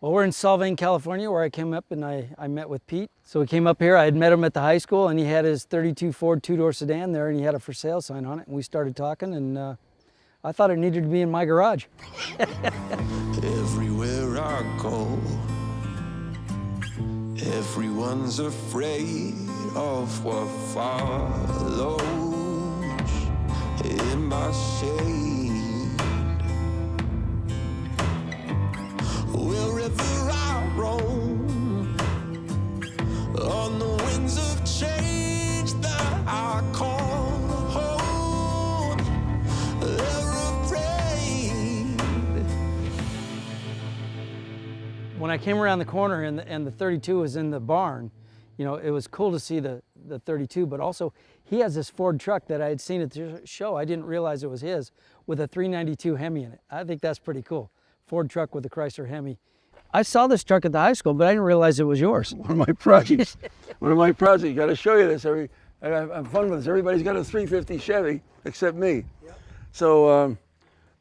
Well, we're in Solvang, California, where I came up and I met with Pete. So we came up here. I had met him at the high school, and he had his 32 Ford two-door sedan there, and he had a for sale sign on it. And we started talking, and I thought it needed to be in my garage. Everywhere I go, everyone's afraid of what follows in my shade. Wherever I roam, on the winds of change that I call home, they're afraid. When I came around the corner and the 32 was in the barn, you know, it was cool to see the 32, but also he has this Ford truck that I had seen at the show. I didn't realize it was his, with a 392 Hemi in it. I think that's pretty cool. Ford truck with a Chrysler Hemi. I saw this truck at the high school, but I didn't realize it was yours. One of my projects. One of my projects. Got to show you this. I have fun with this. Everybody's got a 350 Chevy except me. Yep. So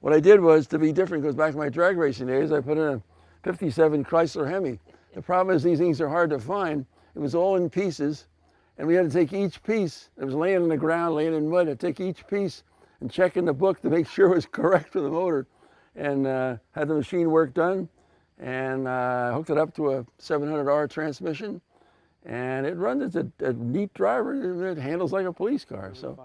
what I did was, to be different, goes back to my drag racing days, I put in a 57 Chrysler Hemi. The problem is these things are hard to find. It was all in pieces, and we had to take each piece. It was laying on the ground, laying in mud. I'd take each piece and check in the book to make sure it was correct for the motor, and had the machine work done, and hooked it up to a 700R transmission, and it runs. It's a neat driver. It handles like a police car. So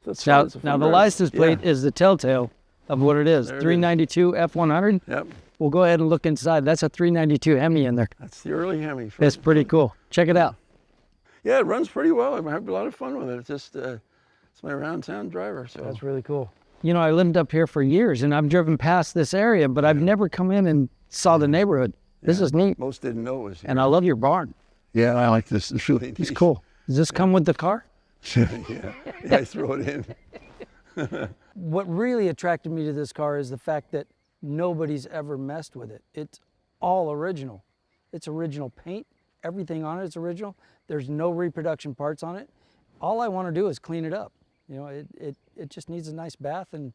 it's fun. Now the license plate is the telltale of what it is. 392 F100. Yep. We'll go ahead and look inside. That's a 392 Hemi in there. That's the early Hemi. It's pretty cool. Check it out. Yeah, it runs pretty well. I have a lot of fun with it. It's just it's my around town driver. So that's really cool. You know, I lived up here for years, and I've driven past this area, but I've never come in and saw the neighborhood. This is neat. Most didn't know it was here. And I love your barn. Yeah, I like this. It's really neat. It's cool. Does this come with the car? Yeah, I throw it in. What really attracted me to this car is the fact that nobody's ever messed with it. It's all original. It's original paint. Everything on it is original. There's no reproduction parts on it. All I want to do is clean it up. You know, it just needs a nice bath, and,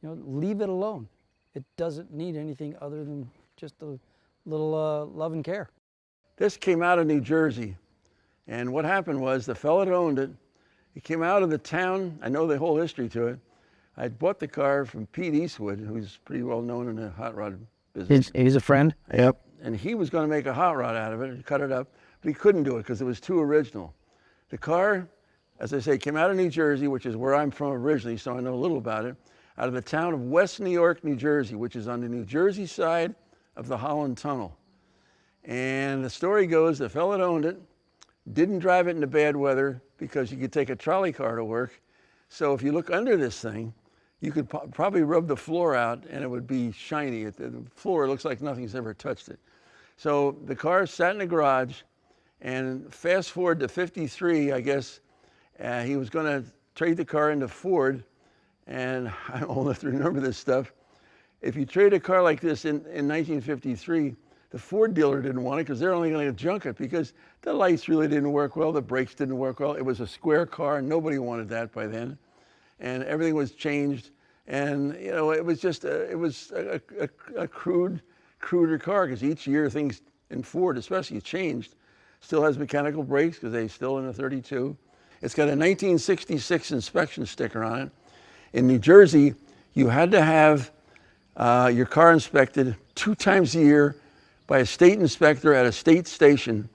you know, leave it alone. It doesn't need anything other than just a little love and care. This came out of New Jersey, and what happened was the fellow that owned it, he came out of the town. I know the whole history to it. I bought the car from Pete Eastwood, who's pretty well known in the hot rod business. He's a friend? Yep. And he was going to make a hot rod out of it and cut it up, but he couldn't do it because it was too original. The car, as I say, came out of New Jersey, which is where I'm from originally, so I know a little about it, out of the town of West New York, New Jersey, which is on the New Jersey side of the Holland Tunnel. And the story goes, the fellow that owned it didn't drive it in the bad weather because you could take a trolley car to work. So if you look under this thing, you could probably rub the floor out and it would be shiny. The floor looks like nothing's ever touched it. So the car sat in the garage, and fast forward to 53, I guess, he was going to trade the car into Ford, and I'm old enough to remember this stuff. If you trade a car like this in 1953, the Ford dealer didn't want it because they're only going to junk it because the lights really didn't work well, the brakes didn't work well. It was a square car, and nobody wanted that by then. And everything was changed, and, you know, it was just a cruder car, because each year things in Ford especially changed. Still has mechanical brakes because they're still in the 32. It's got a 1966 inspection sticker on it. In New Jersey, you had to have your car inspected 2 times a year by a state inspector at a state station,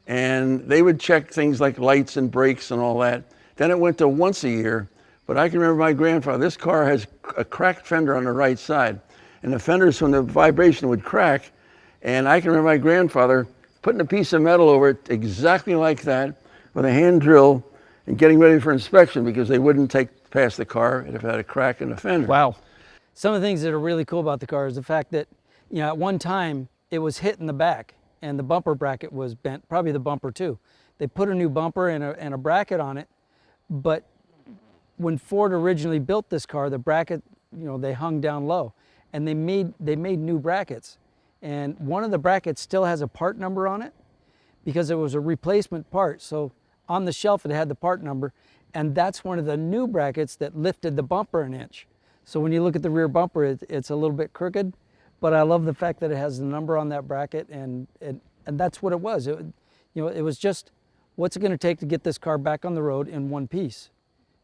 and they would check things like lights and brakes and all that. Then it went to once a year. But I can remember my grandfather, this car has a cracked fender on the right side, and the fenders from the vibration would crack, and I can remember my grandfather putting a piece of metal over it exactly like that with a hand drill and getting ready for inspection because they wouldn't take past the car if it had a crack in the fender. Wow. Some of the things that are really cool about the car is the fact that, you know, at one time it was hit in the back and the bumper bracket was bent, probably the bumper too. They put a new bumper and a bracket on it, but when Ford originally built this car, the bracket, you know, they hung down low, and they made new brackets. And one of the brackets still has a part number on it because it was a replacement part. So on the shelf it had the part number, and that's one of the new brackets that lifted the bumper an inch. So when you look at the rear bumper, it's a little bit crooked, but I love the fact that it has the number on that bracket, and that's what it was. It was just, what's it going to take to get this car back on the road in one piece?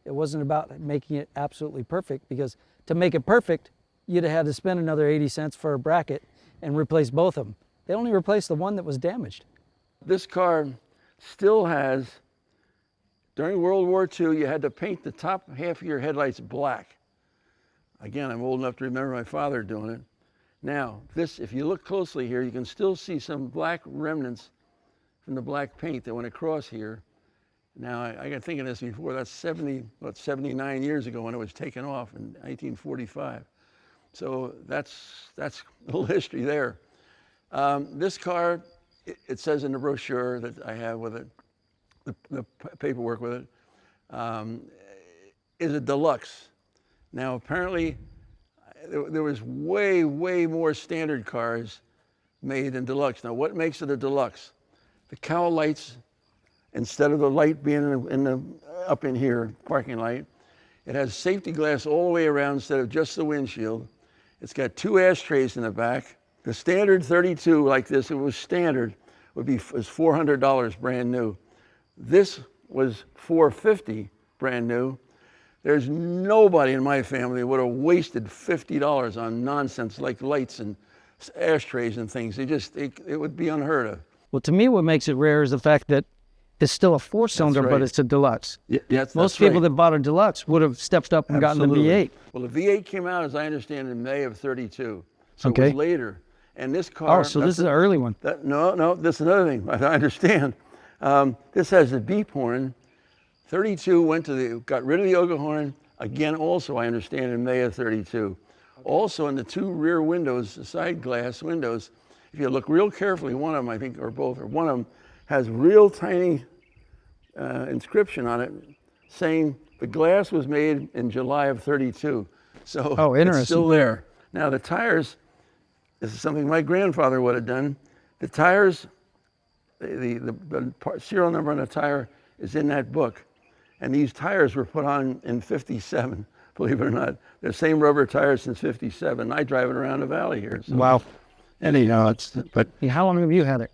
It wasn't about making it absolutely perfect, because to make it perfect, you'd have had to spend another 80 cents for a bracket and replace both of them. They only replaced the one that was damaged. This car still has, during World War II, you had to paint the top half of your headlights black. Again, I'm old enough to remember my father doing it. Now, this, if you look closely here, you can still see some black remnants from the black paint that went across here. Now, I got thinking this before, that's 79 years ago when it was taken off in 1945. So that's a little history there. This car, it says in the brochure that I have with it, the paperwork with it, is a Deluxe. Now, apparently, there was way, way more standard cars made than Deluxe. Now, what makes it a Deluxe? The cowl lights, instead of the light being up in here, parking light, it has safety glass all the way around instead of just the windshield. It's got 2 ashtrays in the back. The standard 32 like this, if it was standard, was $400 brand new. This was $450 brand new. There's nobody in my family that would have wasted $50 on nonsense like lights and ashtrays and things. It would be unheard of. Well, to me, what makes it rare is the fact that it's still a 4-cylinder, right. but it's a Deluxe. Yes, Most people that bought a Deluxe would have stepped up and gotten the V8. Well, the V8 came out, as I understand, in May of '32. So Okay. it was later. And this car... Oh, so this is an early one. No, this is another thing. I understand. This has the beep horn. 32 got rid of the Oga horn. Again, also, I understand, in May of '32. Also, in the 2 rear windows, the side glass windows, if you look real carefully, one of them, I think, or both, or one of them, has real tiny inscription on it saying the glass was made in July of '32. So interesting. It's still there. Now the tires, this is something my grandfather would have done. The tires, the serial number on the tire is in that book. And these tires were put on in '57, believe it or not. They're the same rubber tires since '57. I drive it around the valley here. So. Wow. Anyhow, How long have you had it?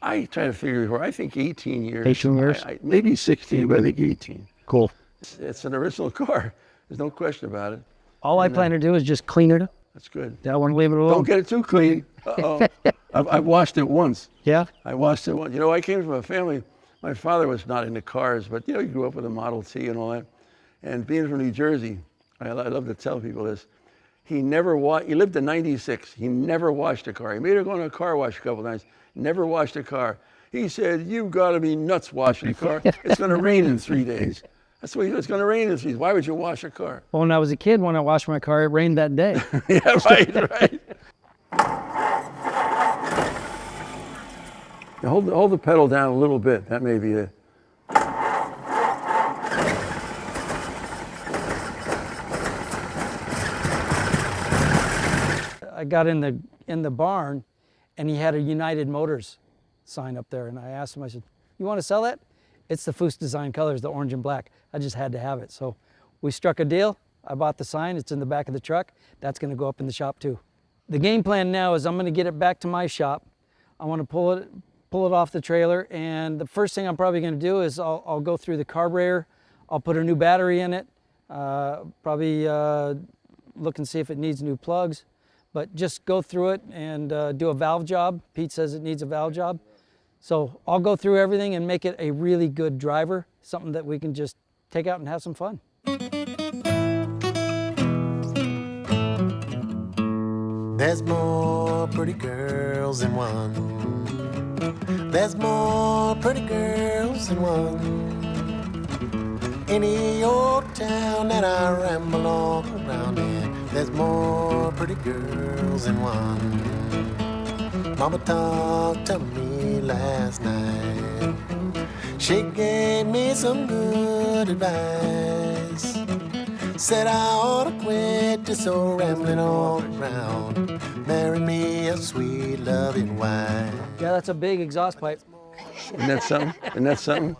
I try to figure before. I think 18 years. 18 years? Maybe 16, but I think 18. Cool. It's an original car. There's no question about it. All I plan to do is just clean it up. That's good. I want to leave it alone. Don't get it too clean. Uh-oh. I've washed it once. Yeah? I washed it once. You know, I came from a family, my father was not into cars, but, you know, he grew up with a Model T and all that. And being from New Jersey, I love to tell people this, he lived to 96. He never washed a car. He made her go to a car wash a couple times. Never washed a car. He said, "You've got to be nuts washing a car. It's going to rain in 3 days." That's what it's going to rain in 3 days. Why would you wash a car? Well, when I was a kid, when I washed my car, it rained that day. Yeah, right. Now hold the pedal down a little bit. That may be it. I got in the barn, and he had a United Motors sign up there, and I asked him, I said, "You want to sell that?" It's the Foose design colors, the orange and black. I just had to have it. So we struck a deal. I bought the sign. It's in the back of the truck. That's going to go up in the shop too. The game plan now is I'm going to get it back to my shop. I want to pull it off the trailer, and the first thing I'm probably going to do is I'll go through the carburetor. I'll put a new battery in it. Probably look and see if it needs new plugs. But just go through it and do a valve job. Pete says it needs a valve job. So I'll go through everything and make it a really good driver, something that we can just take out and have some fun. There's more pretty girls than one. There's more pretty girls than one. Any old town that I ramble all around in, there's more pretty girls than one. Mama talked to me last night. She gave me some good advice. Said I ought to quit this old rambling all around. Marry me a sweet loving wife. Yeah, that's a big exhaust pipe. Isn't that something? Isn't that something?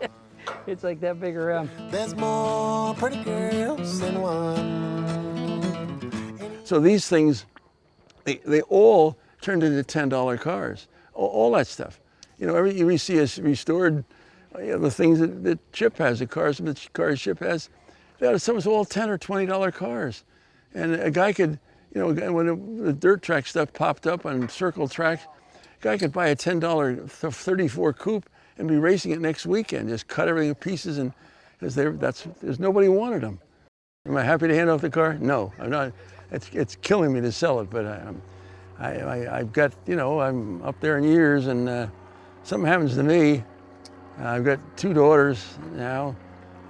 It's like that big around. There's more pretty girls than one. So these things, they all turned into $10 cars. All that stuff. You know, we see us restored, the things that Chip has, the cars Chip has. Some of us all $10 or $20 cars, and a guy could, you know, when the dirt track stuff popped up on circle tracks, a guy could buy a $10 34 coupe and be racing it next weekend. Just cut everything to pieces, and there's nobody wanted them. Am I happy to hand off the car? No, I'm not. It's killing me to sell it, but I've got, you know, I'm up there in years, and something happens to me. I've got 2 daughters now,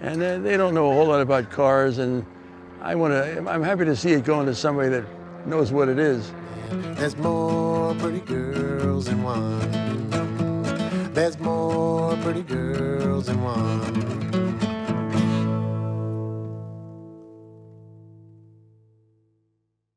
and they don't know a whole lot about cars, and I'm happy to see it going to somebody that knows what it is. There's more pretty girls than one. There's more pretty girls than one.